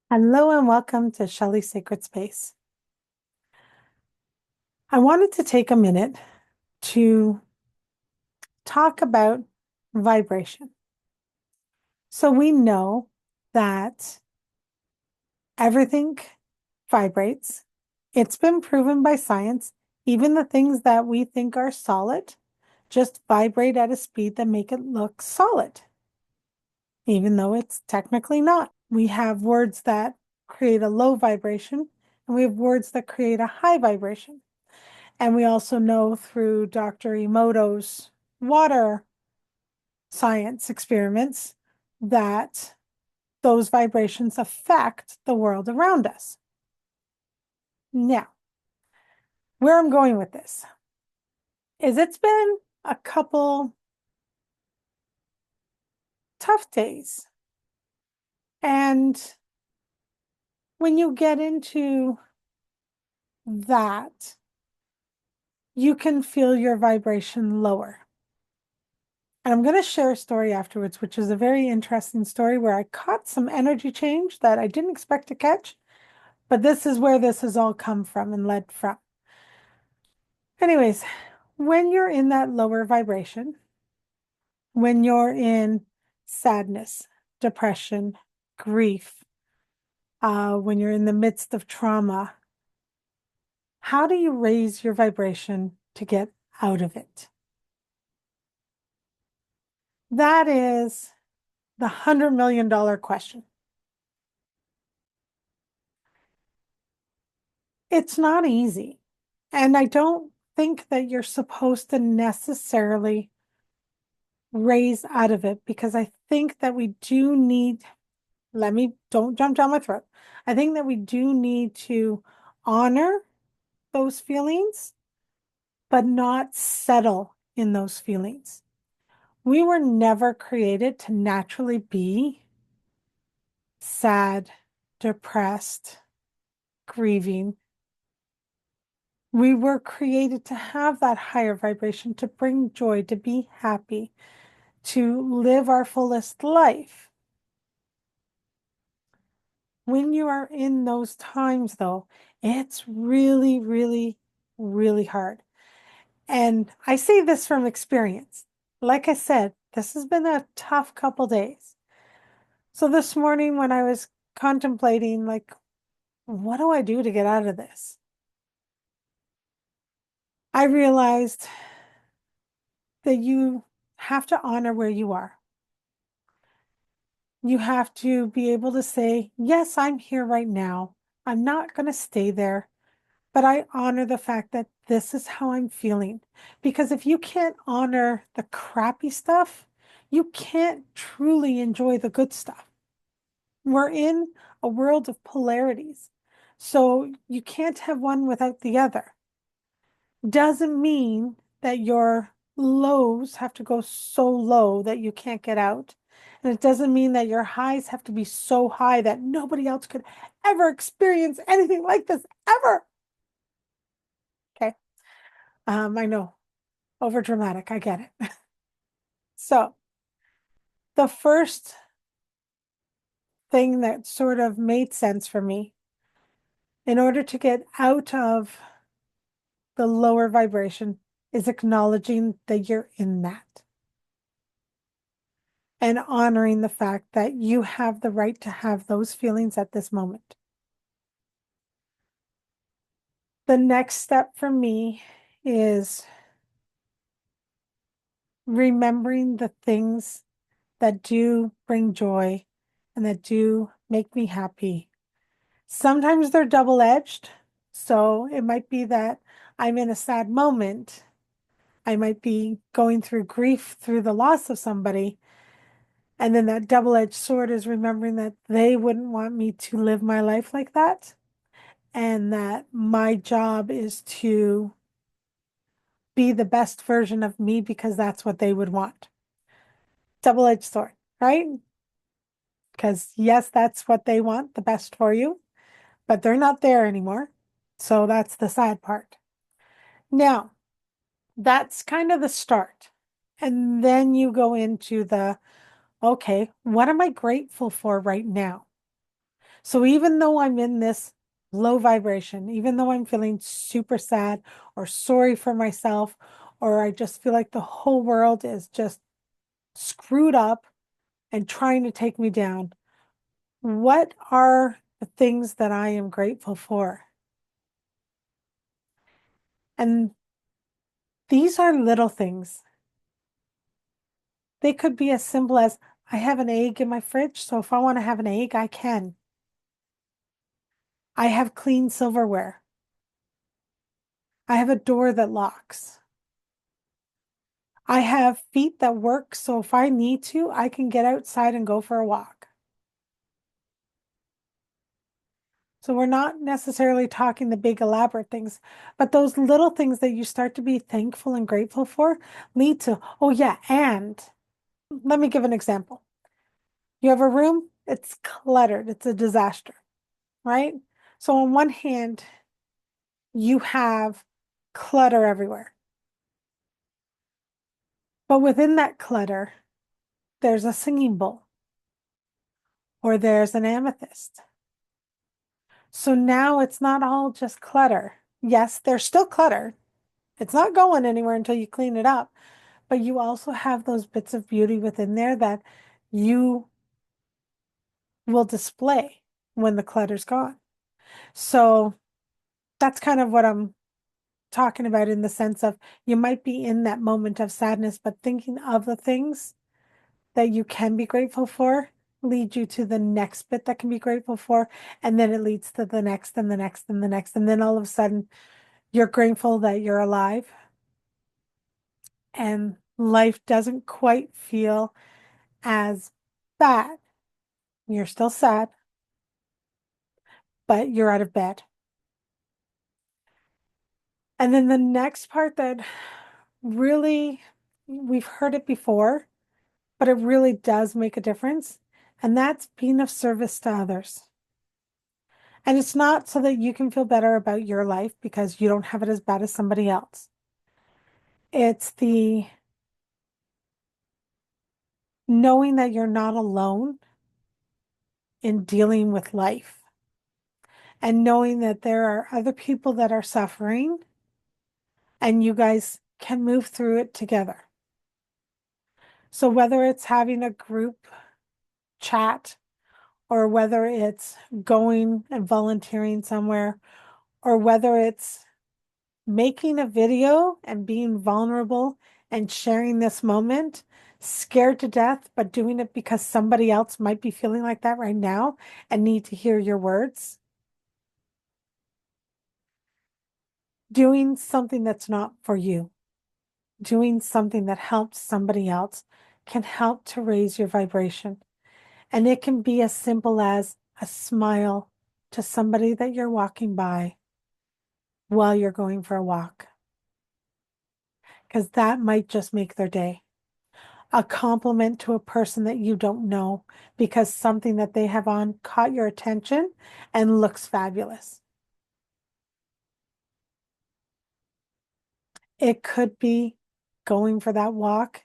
Hello and welcome to Shelley Sacred Space. I wanted to take a minute to talk about vibration. So we know that everything vibrates. It's been proven by science. Even the things that we think are solid just vibrate at a speed that make it look solid, even though it's technically not. We have words that create a low vibration, and we have words that create a high vibration. And we also know through Dr. Emoto's water science experiments that those vibrations affect the world around us. Now, where I'm going with this is it's been a couple tough days. And when you get into that, you can feel your vibration lower. And I'm going to share a story afterwards, which is a very interesting story where I caught some energy change that I didn't expect to catch. But this is where this has all come from and led from. Anyways, when you're in that lower vibration, when you're in sadness, depression, grief, when you're in the midst of trauma, how do you raise your vibration to get out of it? That is the $100 million question. It's not easy. And I don't think that you're supposed to necessarily raise out of it because I think that we do need, don't jump down my throat. I think that we do need to honor those feelings, but not settle in those feelings. We were never created to naturally be sad, depressed, grieving. We were created to have that higher vibration, to bring joy, to be happy, to live our fullest life. When you are in those times, though, it's really, really, really hard. And I say this from experience. Like I said, this has been a tough couple days. So this morning, when I was contemplating, like, what do I do to get out of this? I realized that you have to honor where you are. You have to be able to say, yes, I'm here right now. I'm not going to stay there. But I honor the fact that this is how I'm feeling. Because if you can't honor the crappy stuff, you can't truly enjoy the good stuff. We're in a world of polarities. So you can't have one without the other. Doesn't mean that your lows have to go so low that you can't get out. And it doesn't mean that your highs have to be so high that nobody else could ever experience anything like this ever. Okay. I know, over dramatic. I get it. So, the first thing that sort of made sense for me in order to get out of the lower vibration is acknowledging that you're in that and honoring the fact that you have the right to have those feelings at this moment. The next step for me is remembering the things that do bring joy and that do make me happy. Sometimes they're double-edged. So it might be that I'm in a sad moment. I might be going through grief through the loss of somebody. And then that double-edged sword is remembering that they wouldn't want me to live my life like that. And that my job is to be the best version of me because that's what they would want. Double-edged sword, right? Because yes, that's what they want, the best for you, but they're not there anymore. So that's the sad part. Now, that's kind of the start. And then you go into the, okay, what am I grateful for right now? So even though I'm in this low vibration, even though I'm feeling super sad or sorry for myself, or I just feel like the whole world is just screwed up and trying to take me down, what are the things that I am grateful for? And these are little things. They could be as simple as I have an egg in my fridge, so if I want to have an egg, I can. I have clean silverware. I have a door that locks. I have feet that work, so if I need to, I can get outside and go for a walk. So we're not necessarily talking the big elaborate things, but those little things that you start to be thankful and grateful for lead to, oh yeah, and let me give an example. You have a room, it's cluttered, it's a disaster, right? So on one hand, you have clutter everywhere. But within that clutter, there's a singing bowl or there's an amethyst. So now it's not all just clutter. Yes, there's still clutter. It's not going anywhere until you clean it up, but you also have those bits of beauty within there that you will display when the clutter's gone. So that's kind of what I'm talking about in the sense of you might be in that moment of sadness, but thinking of the things that you can be grateful for lead you to the next bit that can be grateful for. And then it leads to the next and the next and the next. And then all of a sudden, you're grateful that you're alive and life doesn't quite feel as bad. You're still sad, but you're out of bed. And then the next part that really, we've heard it before, but it really does make a difference. And that's being of service to others. And it's not so that you can feel better about your life because you don't have it as bad as somebody else. It's the knowing that you're not alone in dealing with life and knowing that there are other people that are suffering and you guys can move through it together. So whether it's having a group chat or whether it's going and volunteering somewhere or whether it's making a video and being vulnerable and sharing this moment, scared to death, but doing it because somebody else might be feeling like that right now and need to hear your words. Doing something that's not for you, doing something that helps somebody else can help to raise your vibration. And it can be as simple as a smile to somebody that you're walking by while you're going for a walk, because that might just make their day. A compliment to a person that you don't know because something that they have on caught your attention and looks fabulous. It could be going for that walk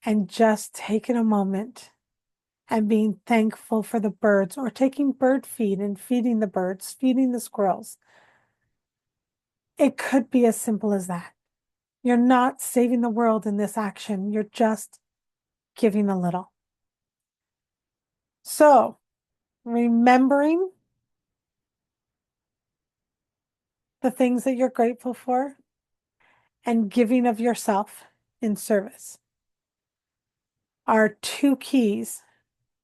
and just taking a moment and being thankful for the birds or taking bird feed and feeding the birds, feeding the squirrels. It could be as simple as that. You're not saving the world in this action. You're just giving a little. So, remembering the things that you're grateful for and giving of yourself in service are two keys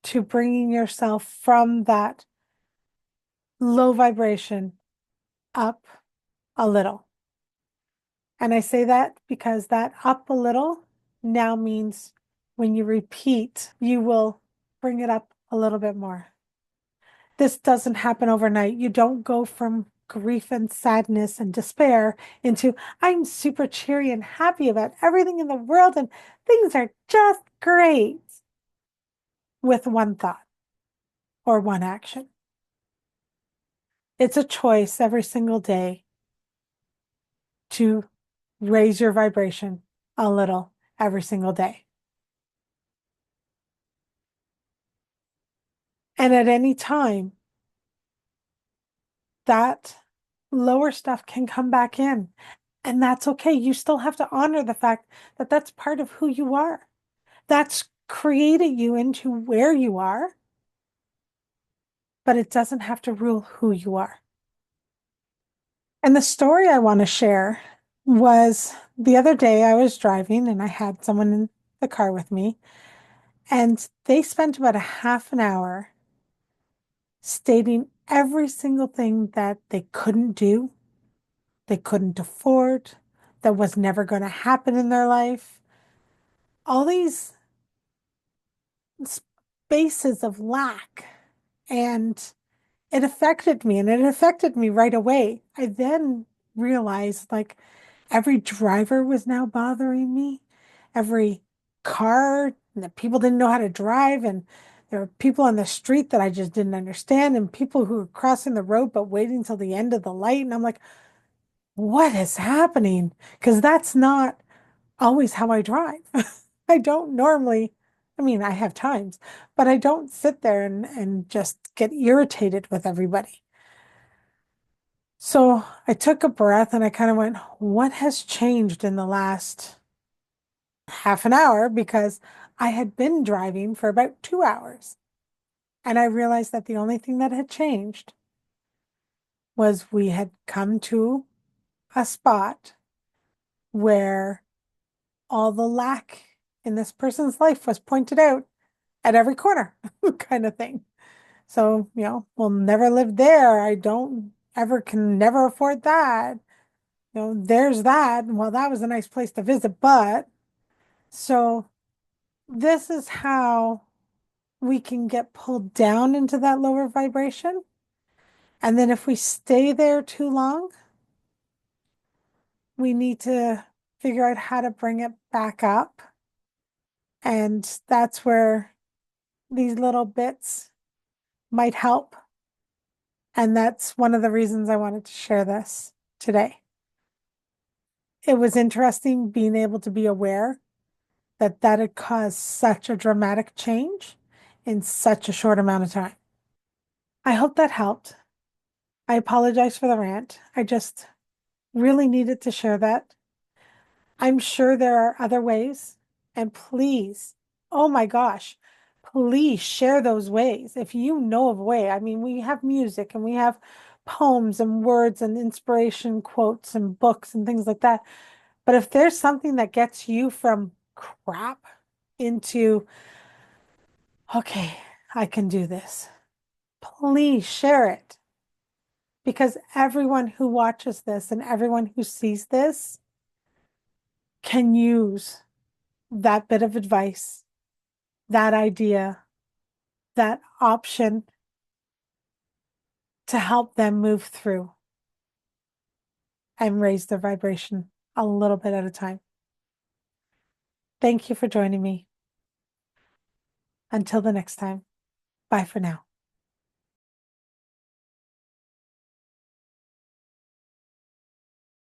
to bringing yourself from that low vibration up a little. And I say that because that up a little now means when you repeat, you will bring it up a little bit more. This doesn't happen overnight. You don't go from grief and sadness and despair into I'm super cheery and happy about everything in the world and things are just great with one thought or one action. It's a choice every single day to raise your vibration a little every single day. And at any time, that lower stuff can come back in. And that's okay. You still have to honor the fact that that's part of who you are. That's created you into where you are, but it doesn't have to rule who you are. And the story I want to share was the other day I was driving and I had someone in the car with me, and they spent about a half an hour stating every single thing that they couldn't do, they couldn't afford, that was never going to happen in their life. All these spaces of lack. And it affected me, and it affected me right away. I then realized like every driver was now bothering me, every car that people didn't know how to drive, and there were people on the street that I just didn't understand, and people who were crossing the road but waiting till the end of the light. And I'm like, what is happening? Because that's not always how I drive. I don't normally, I mean, I have times, but I don't sit there and just get irritated with everybody. So I took a breath and I kind of went, what has changed in the last half an hour? Because I had been driving for about 2 hours. And I realized that the only thing that had changed was we had come to a spot where all the lack in this person's life was pointed out at every corner, kind of thing. So, we'll never live there. I don't ever can never afford that. There's that. Well, that was a nice place to visit, but so this is how we can get pulled down into that lower vibration. And then if we stay there too long, we need to figure out how to bring it back up. And that's where these little bits might help. And that's one of the reasons I wanted to share this today. It was interesting being able to be aware that that had caused such a dramatic change in such a short amount of time. I hope that helped. I apologize for the rant. I just really needed to share that. I'm sure there are other ways, and please, oh my gosh, please share those ways. If you know of a way, I mean, we have music and we have poems and words and inspiration quotes and books and things like that. But if there's something that gets you from crap into, okay, I can do this, please share it. Because everyone who watches this and everyone who sees this can use that bit of advice, that idea, that option to help them move through and raise their vibration a little bit at a time. Thank you for joining me. Until the next time, bye for now.